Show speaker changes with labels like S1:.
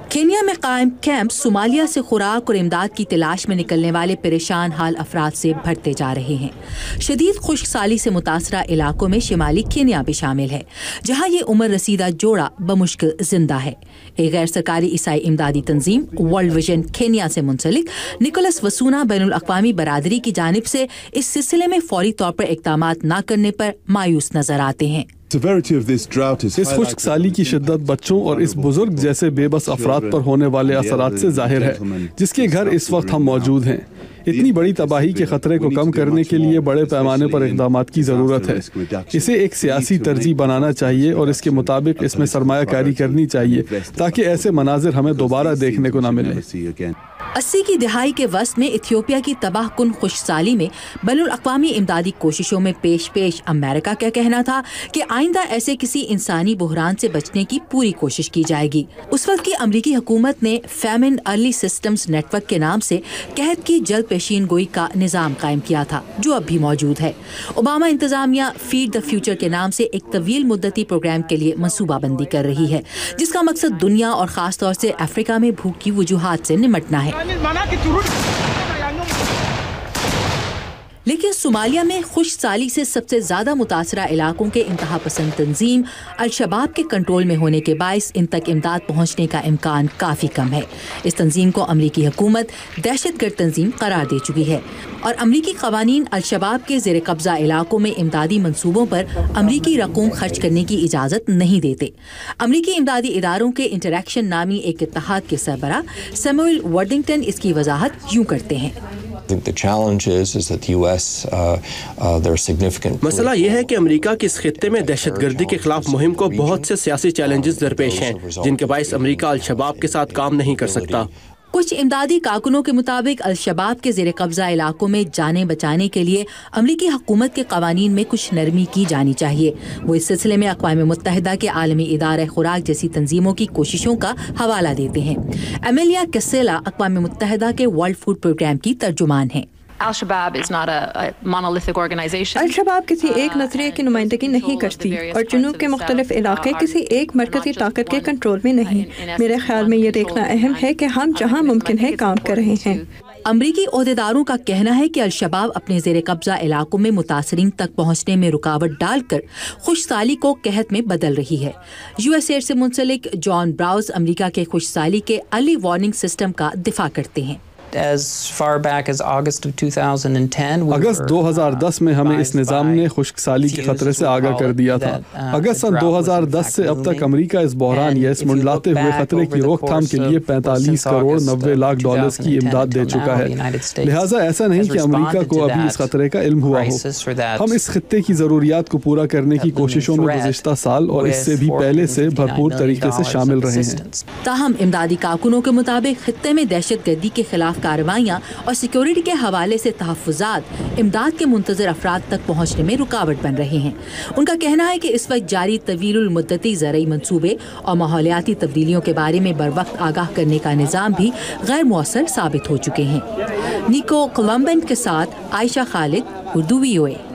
S1: Kenya میں قائم camp Somalia سے خوراک اور امداد کی تلاش میں نکلنے والے پریشان حال افراد سے بھرتے جا رہے ہیں۔ شدید خشک سالی سے متاثرہ علاقوں میں شمالی کینیا بھی شامل ہے، جہاں یہ عمر رسیدہ جوڑا بمشکل زندہ ہے۔ ایک غیر سرکاری عیسائی امدادی تنظیم ورلڈ ویژن کینیا سے منسلک نکولس وسونا بین الاقوامی برادری کی جانب سے اس سلسلے میں فوری طور پر اقدامات نہ کرنے پر مایوس نظر آتے ہیں۔
S2: اس خشک سالی کی شدت بچوں اور اس بزرگ جیسے بے بس افراد پر ہونے والے اثرات سے ظاہر ہے، جس کے گھر اس وقت ہم موجود ہیں۔ اتنی بڑی تباہی کے خطرے کو کم کرنے کے لیے بڑے پیمانے پر اقدامات کی ضرورت ہے۔ اسے ایک سیاسی ترجیح بنانا چاہیے اور اس کے مطابق اس میں سرمایہ کاری کرنی چاہیے تاکہ ایسے مناظر ہمیں دوبارہ دیکھنے کو نہ ملے۔
S1: 80 کی دہائی کے وسط میں ایتھیوپیا کی تباہ کن خشک سالی میں بین الاقوامی امدادی کوششوں میں پیش امریکہ کا کہنا تھا کہ آئندہ ایسے کسی انسانی بحران سے بچنے کی پوری کوشش کی جائے گی۔ اس وقت کی امریکی حکومت نے فیمن ارلی سسٹمز نیٹ ورک کے نام سے قحط کی جلد پیشین گوئی کا نظام قائم کیا تھا، جو اب بھی موجود ہے۔ اوباما انتظامیہ فیڈ دا فیوچر کے نام سے ایک طویل مدتی پروگرام کے لیے منصوبہ بندی کر رہی ہے، جس کا مقصد دنیا اور خاص طور سے افریقہ میں بھوک کی وجوہات سے نمٹنا ہے۔ لیکن صومالیہ میں خشک سالی سے سب سے زیادہ متاثرہ علاقوں کے انتہا پسند تنظیم الشباب کے کنٹرول میں ہونے کے باعث ان تک امداد پہنچنے کا امکان کافی کم ہے۔ اس تنظیم کو امریکی حکومت دہشت گرد تنظیم قرار دے چکی ہے اور امریکی قوانین الشباب کے زیر قبضہ علاقوں میں امدادی منصوبوں پر امریکی رقوم خرچ کرنے کی اجازت نہیں دیتے۔ امریکی امدادی اداروں کے انٹریکشن نامی ایک اتحاد کے سربراہ سیموئل ورڈنگٹن اس کی وضاحت یوں کرتے ہیں۔
S3: مسئلہ یہ ہے کہ امریکہ کے اس خطے میں دہشت گردی کے خلاف مہم کو بہت سے سیاسی چیلنجز درپیش ہیں، جن کے باعث امریکہ الشباب کے ساتھ کام نہیں کر سکتا۔
S1: کچھ امدادی کارکنوں کے مطابق الشباب کے زیر قبضہ علاقوں میں جانیں بچانے کے لیے امریکی حکومت کے قوانین میں کچھ نرمی کی جانی چاہیے۔ وہ اس سلسلے میں اقوام متحدہ کے عالمی ادارہ خوراک جیسی تنظیموں کی کوششوں کا حوالہ دیتے ہیں۔ ایمیلیا کیسیلا اقوام متحدہ کے ورلڈ فوڈ پروگرام کی ترجمان ہیں۔
S4: الشباب
S5: کسی ایک نظریے کی نمائندگی نہیں کرتی اور جنوب کے مختلف علاقے کسی ایک مرکزی طاقت کے کنٹرول میں نہیں۔ میرے خیال میں یہ دیکھنا اہم ہے کہ ہم جہاں ممکن ہے کام کر رہے ہیں۔
S1: امریکی عہدیداروں کا کہنا ہے کہ الشباب اپنے زیر قبضہ علاقوں میں متاثرین تک پہنچنے میں رکاوٹ ڈال کر خشک سالی کو قحط میں بدل رہی ہے۔ USAID سے منسلک جان براؤز امریکہ کے خشک سالی کے ارلی وارننگ سسٹم کا دفاع کرتے ہیں۔
S2: اگست 2010 میں ہمیں اس نظام نے خشک سالی کے خطرے سے آگاہ کر دیا تھا۔ اگست سن 2010 سے اب تک امریکہ اس بحران یا اس منڈلاتے ہوئے خطرے کی روک تھام کے لیے 45 کروڑ 90 لاکھ ڈالرز کی امداد دے چکا ہے۔ لہٰذا ایسا نہیں کہ امریکہ کو ابھی اس خطرے کا علم ہوا ہو۔ ہم اس خطے کی ضروریات کو پورا کرنے کی کوششوں میں گزشتہ سال اور اس سے بھی پہلے سے بھرپور طریقے سے شامل رہے ہیں۔
S1: تاہم امدادی کارکنوں کے مطابق خطے میں دہشت گردی کے خلاف کارروائیاں اور سیکیورٹی کے حوالے سے تحفظات امداد کے منتظر افراد تک پہنچنے میں رکاوٹ بن رہے ہیں۔ ان کا کہنا ہے کہ اس وقت جاری طویل المدتی زرعی منصوبے اور ماحولیاتی تبدیلیوں کے بارے میں بروقت آگاہ کرنے کا نظام بھی غیر مؤثر ثابت ہو چکے ہیں۔ نیکو کولمبن کے ساتھ عائشہ خالد، اردو VOA۔